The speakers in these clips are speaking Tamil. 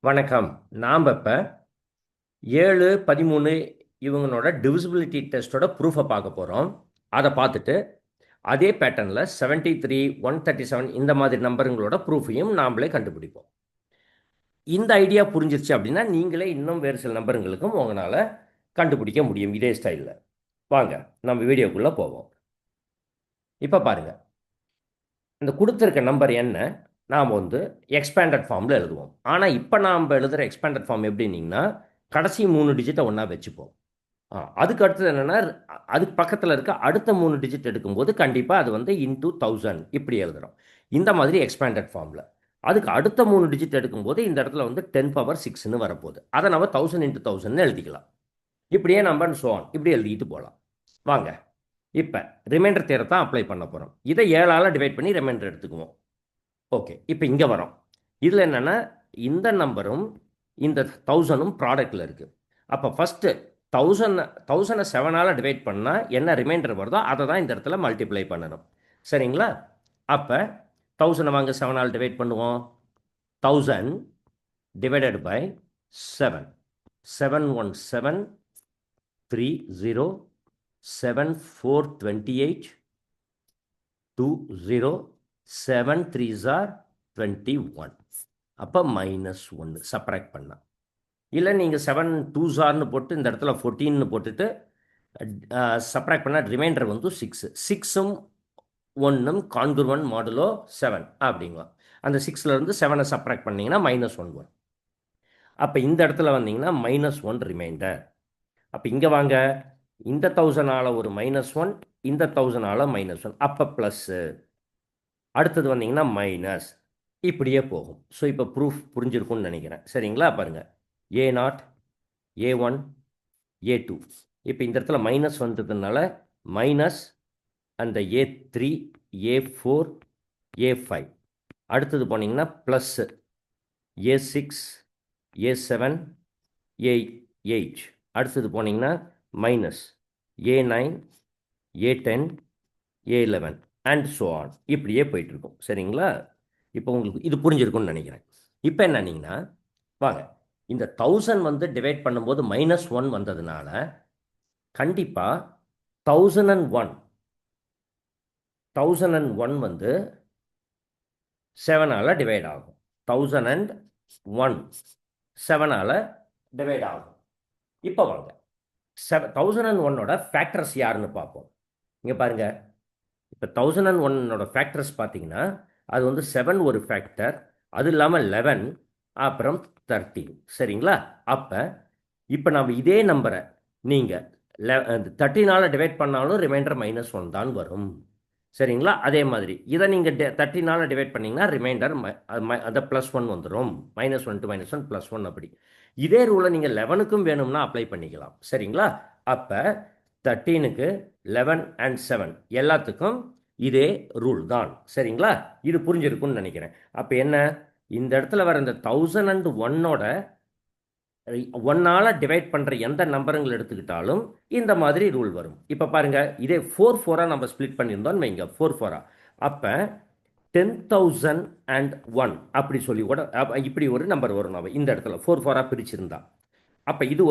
வணக்கம். நாம் இப்போ 7, 13 இவங்களோட டிவிசிபிலிட்டி டெஸ்ட்டோட ப்ரூஃபை பார்க்க போகிறோம். அதை பார்த்துட்டு அதே பேட்டர்னில் 73, 137 இந்த மாதிரி நம்பருங்களோட ப்ரூஃபையும் நாமளே கண்டுபிடிப்போம். இந்த ஐடியா புரிஞ்சிருச்சு அப்படின்னா நீங்களே இன்னும் வேறு சில நம்பருங்களுக்கும் உங்களால் கண்டுபிடிக்க முடியும் இதே ஸ்டைலில். வாங்க நம்ம வீடியோக்குள்ளே போவோம். இப்போ பாருங்கள், இந்த கொடுத்துருக்க நம்பர் என்ன நாம் எக்ஸ்பேண்டட் ஃபார்மில் எழுதுவோம். ஆனால் இப்போ நாம் எழுதுகிற எக்ஸ்பேண்டட் ஃபார்ம் எப்படின்னீங்கன்னா கடைசி 3 டிஜிட்டை ஒன்றா வச்சுப்போம். அதுக்கு அடுத்தது என்னென்னா அதுக்கு பக்கத்தில் இருக்க அடுத்த 3 டிஜிட் எடுக்கும்போது கண்டிப்பாக அது இன்டூ 1000 இப்படி எழுதுகிறோம். இந்த மாதிரி எக்ஸ்பேண்டட் ஃபார்மில் அதுக்கு அடுத்த 3 டிஜிட் எடுக்கும்போது இந்த இடத்துல 10⁶ வரப்போகுது. அதை நம்ம 1000 × 1000 எழுதிக்கலாம். இப்படியே நம்ம இப்படி எழுதிட்டு போகலாம். வாங்க இப்போ ரிமைண்டர் தேரத்தான் அப்ளை பண்ண போகிறோம். இதை 7ஆல் டிவைட் பண்ணி ரிமைண்டர் எடுத்துக்குவோம். ஓகே, இப்போ இங்கே வரோம். இதில் என்னென்னா இந்த நம்பரும் இந்த 1000ம் ப்ராடக்டில் இருக்குது. அப்போ ஃபஸ்ட்டு 1000 7ஆல் டிவைட் பண்ணால் என்ன ரிமைண்டர் வருதோ அதை தான் இந்த இடத்துல மல்டிப்ளை பண்ணணும். சரிங்களா? அப்போ 1000 வாங்க 7ஆல் டிவைட் பண்ணுவோம். 1000 டிவைடட் பை 7. 7 1 7 3 0 7 4 28 2 0 7 3s are 21. அப்போ -1 சப்ராக்ட் பண்ணால். இல்லை நீங்கள் 7 2s are போட்டு இந்த இடத்துல 14 போட்டுட்டு சப்ராக்ட் பண்ணால் ரிமைண்டர் 6. 6ம் 1ம் கான்குர்வன் மாடுலோ 7 அப்படிங்களா. அந்த 6லேருந்து 7 சப்ராக்ட் பண்ணிங்கன்னா -1 வரும். அப்போ இந்த இடத்துல வந்தீங்கன்னா -1 ரிமைண்டர். அப்போ இங்கே வாங்க, இந்த 1000ஆல் ஒரு -1, இந்த 1000ஆல் -1, அப்போ ப்ளஸ்ஸு. அடுத்தது வந்தீங்கன்னா மைனஸ், இப்படியே போகும். ஸோ இப்போ ப்ரூஃப் புரிஞ்சிருக்கும்னு நினைக்கிறேன். சரிங்களா? பாருங்கள், A0, A1, A2. இப்போ இந்த இடத்துல மைனஸ் வந்ததுனால மைனஸ் அந்த A3, A4, A5. அடுத்தது போனீங்கன்னா ப்ளஸ்ஸு A6, A7, A8. அடுத்தது போனீங்கன்னா minus A9, A10, A11 and so on. இப்படியே போயிட்டுருக்கும். சரிங்களா? இப்போ உங்களுக்கு இது புரிஞ்சிருக்கும்னு நினைக்கிறேன். இப்போ என்னன்னீங்கன்னா வாங்க, இந்த 1000 டிவைட் பண்ணும்போது -1 வந்ததுனால கண்டிப்பாக 1001 7ஆல் டிவைட் ஆகும். 1001 7ஆல் டிவைட் ஆகும். இப்போ வாங்க 1001ஓட ஃபேக்டர்ஸ் யாருன்னு பார்ப்போம். இங்கே பாருங்கள், இப்போ 1001ஓட ஃபேக்டர்ஸ் பார்த்தீங்கன்னா அது 7 ஒரு ஃபேக்டர், அது இல்லாமல் 11, அப்புறம் 13. சரிங்களா? அப்போ இப்போ நம்ம இதே நம்பரை நீங்கள் 13ஆல் டிவைட் பண்ணாலும் ரிமைண்டர் -1 தான் வரும். சரிங்களா? அதே மாதிரி இதை நீங்கள் 13ஆல் டிவைட் பண்ணிங்கன்னா ரிமைண்டர் அதை +1 வந்துடும். -1 to -1 +1 அப்படி. இதே ரூலை நீங்கள் 11க்கும் வேணும்னா அப்ளை பண்ணிக்கலாம். சரிங்களா? அப்போ 13க்கு 11 அண்ட் 7 எல்லாத்துக்கும் இதே ரூல் தான். சரிங்களா? இது புரிஞ்சிருக்கும்னு நினைக்கிறேன். அப்போ என்ன, இந்த இடத்துல வர இந்த 1001ஓட 1ஆல் டிவைட் பண்ணுற எந்த நம்பருங்களை எடுத்துக்கிட்டாலும் இந்த மாதிரி ரூல் வரும். இப்போ பாருங்கள், இதே 4 நம்ம ஸ்ப்ளிட் பண்ணியிருந்தோம் வைங்க, 4 அப்போ 10,001 அப்படி சொல்லி கூட இப்படி ஒரு நம்பர் வரும். நம்ம இந்த இடத்துல 4 பிரிச்சிருந்தா அப்போ இது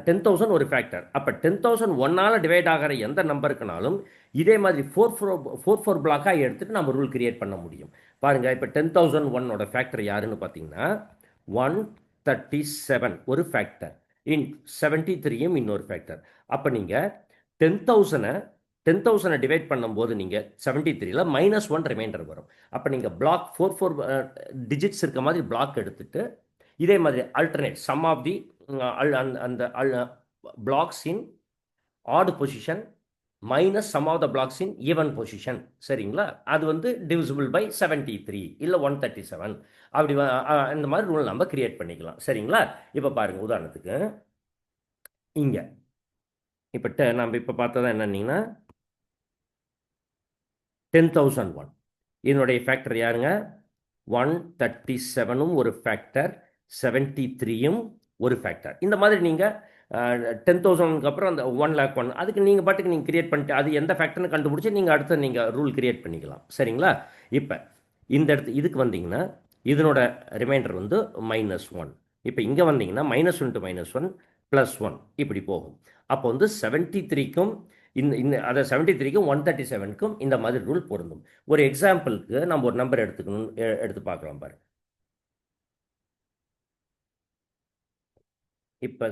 10,000 ஒரு ஃபேக்டர். அப்போ 10,001ஆல் டிவைட் ஆகிற எந்த நம்பருக்குனாலும் இதே மாதிரி 4 பிளாக்காக எடுத்துகிட்டு நம்ம ரூல் கிரியேட் பண்ண முடியும். பாருங்கள், இப்போ 10,001ஓட ஃபேக்டர் யாருன்னு பார்த்தீங்கன்னா 137 ஒரு ஃபேக்டர், 73யும் இன்னொரு ஃபேக்டர். அப்போ நீங்கள் 10,000 டிவைட் பண்ணும்போது நீங்கள் 73ல் -1 ரிமைண்டர் வரும். அப்போ நீங்கள் பிளாக் 4 டிஜிட்ஸ் இருக்க மாதிரி பிளாக் எடுத்துகிட்டு இதே மாதிரி அல்டர்னேட் சம் ஆஃப் தி அந்த blocks in odd position minus sum of the blocks in even position. சரிங்களா? அது டிவிசிபிள் பை 73 இல்லை 137 அப்படி இந்த மாதிரி ரூல் நம்ம கிரியேட் பண்ணிக்கலாம். சரிங்களா? இப்போ பாருங்கள், உதாரணத்துக்கு இங்கே இப்போ நம்ம இப்போ பார்த்ததா என்னன்னீங்கன்னா 10,001 இதனுடைய ஃபேக்டர் யாருங்க? 137ம் ஒரு ஃபேக்டர், 73யும் ஒரு ஃபேக்டர். இந்த மாதிரி நீங்கள் 10,000க்கு அப்புறம் அந்த 1,01 அதுக்கு நீங்கள் பாட்டுக்கு நீங்கள் கிரியேட் பண்ணிட்டு அது எந்த ஃபேக்டர்னு கண்டுபிடிச்சி நீங்கள் அடுத்து நீங்கள் ரூல் கிரியேட் பண்ணிக்கலாம். சரிங்களா? இப்போ இந்த இதுக்கு வந்தீங்கன்னா இதனோட ரிமைண்டர் -1. இப்போ இங்கே வந்தீங்கன்னா -1 to -1 +1 இப்படி போகும். அப்போ வந்து 73க்கும் இந்த இந்த அதை 73க்கும் 137க்கும் இந்த மாதிரி ரூல் பொருந்தும். ஒரு எக்ஸாம்பிளுக்கு நம்ம ஒரு நம்பர் எடுத்து பார்க்கலாம் பாருங்க. இப்போ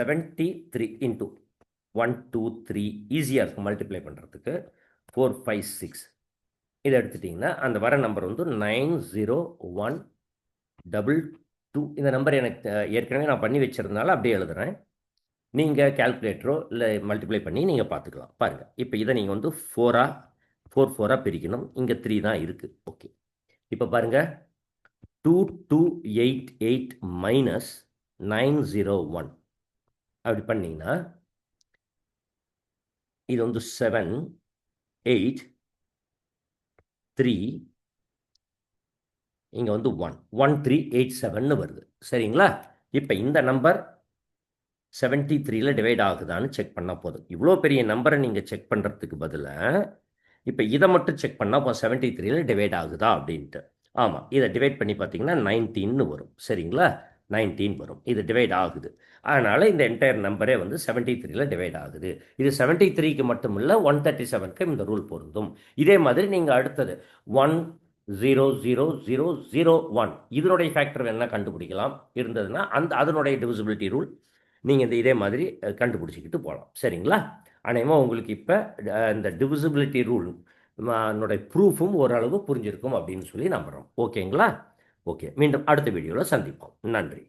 73 இன்ட்டு 1 2 3 ஈஸியாக இருக்கும் மல்டிப்ளை பண்ணுறதுக்கு. 4 5 6 இதை எடுத்துட்டிங்கன்னா அந்த வர நம்பர் வந்து 90122. இந்த நம்பர் எனக்கு ஏற்கனவே நான் பண்ணி வச்சுருந்தனால அப்படியே எழுதுகிறேன். நீங்கள் கால்குலேட்டரோ இல்லை மல்டிப்ளை பண்ணி நீங்கள் பார்த்துக்கலாம். பாருங்கள், இப்போ இதை நீங்கள் வந்து 4 பிரிக்கணும். இங்கே 3 தான் இருக்குது. ஓகே, இப்போ பாருங்கள், 2288 மைனஸ் 901 அப்படி பண்ணிங்கன்னா இது வந்து 7 8 3 இங்கே வந்து 1387ன்னு வருது. சரிங்களா? இப்போ இந்த நம்பர் 73ல் டிவைட் ஆகுதான்னு செக் பண்ணால் போதும். இவ்வளோ பெரிய நம்பரை நீங்கள் செக் பண்ணுறதுக்கு பதிலாக இப்போ இதை மட்டும் செக் பண்ணால் இப்போ 73ல் டிவைட் ஆகுதா அப்படின்ட்டு. ஆமாம், இதை டிவைட் பண்ணி பார்த்தீங்கன்னா 19ன்னு வரும். சரிங்களா? 19 வரும். இது டிவைட் ஆகுது. அதனால் இந்த என்டையர் நம்பரே வந்து 73ல் டிவைட் ஆகுது. இது 73க்கு மட்டும் இல்லை, 137க்கு இந்த ரூல் பொருந்தும். இதே மாதிரி நீங்கள் அடுத்தது 1000001 இதனுடைய ஃபேக்டர் வேணா கண்டுபிடிக்கலாம் இருந்ததுன்னா அதனுடைய டிவிசிபிலிட்டி ரூல் நீங்கள் இதே மாதிரி கண்டுபிடிச்சிக்கிட்டு போகலாம். சரிங்களா? அநேகமாக உங்களுக்கு இப்போ இந்த டிவிசிபிலிட்டி ரூல் என்னுடைய ப்ரூஃபும் ஓரளவு புரிஞ்சிருக்கும் அப்படின்னு சொல்லி நம்புகிறோம். ஓகேங்களா? ஓகே, மீண்டும் அடுத்த வீடியோவில் சந்திப்போம். நன்றி.